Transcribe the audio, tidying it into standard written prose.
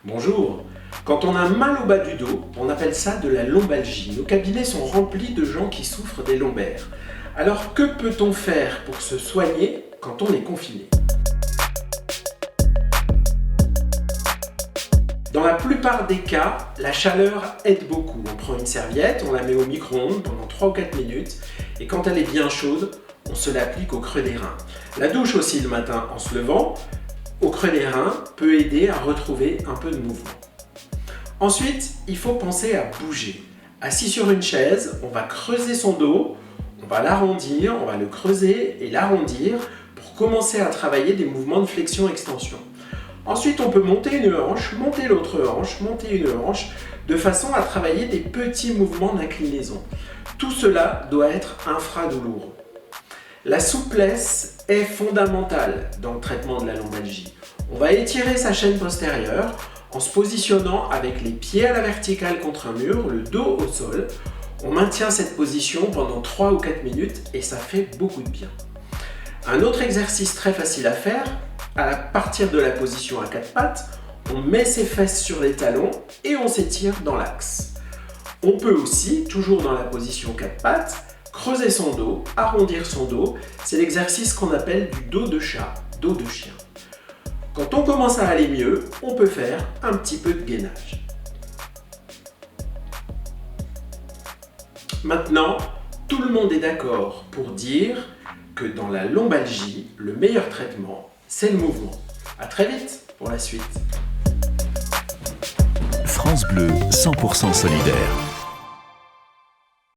Bonjour. Quand on a mal au bas du dos, on appelle ça de la lombalgie. Nos cabinets sont remplis de gens qui souffrent des lombaires. Alors que peut-on faire pour se soigner quand on est confiné? Dans la plupart des cas, la chaleur aide beaucoup. On prend une serviette, on la met au micro-ondes pendant 3 ou 4 minutes et quand elle est bien chaude, on se l'applique au creux des reins. La douche aussi le matin en se levant, au creux des reins, peut aider à retrouver un peu de mouvement. Ensuite, il faut penser à bouger. Assis sur une chaise, on va creuser son dos, on va l'arrondir, on va le creuser et l'arrondir pour commencer à travailler des mouvements de flexion-extension. Ensuite, on peut monter une hanche, monter l'autre hanche, monter une hanche, de façon à travailler des petits mouvements d'inclinaison. Tout cela doit être infradouloureux. La souplesse est fondamentale dans le traitement de la lombalgie. On va étirer sa chaîne postérieure en se positionnant avec les pieds à la verticale contre un mur, le dos au sol. On maintient cette position pendant 3 ou 4 minutes et ça fait beaucoup de bien. Un autre exercice très facile à faire, à partir de la position à 4 pattes, on met ses fesses sur les talons et on s'étire dans l'axe. On peut aussi, toujours dans la position 4 pattes, creuser son dos, arrondir son dos. C'est l'exercice qu'on appelle du dos de chat, dos de chien. Quand on commence à aller mieux, on peut faire un petit peu de gainage. Maintenant, tout le monde est d'accord pour dire que dans la lombalgie, le meilleur traitement, c'est le mouvement. À très vite pour la suite. France Bleu, 100% solidaire.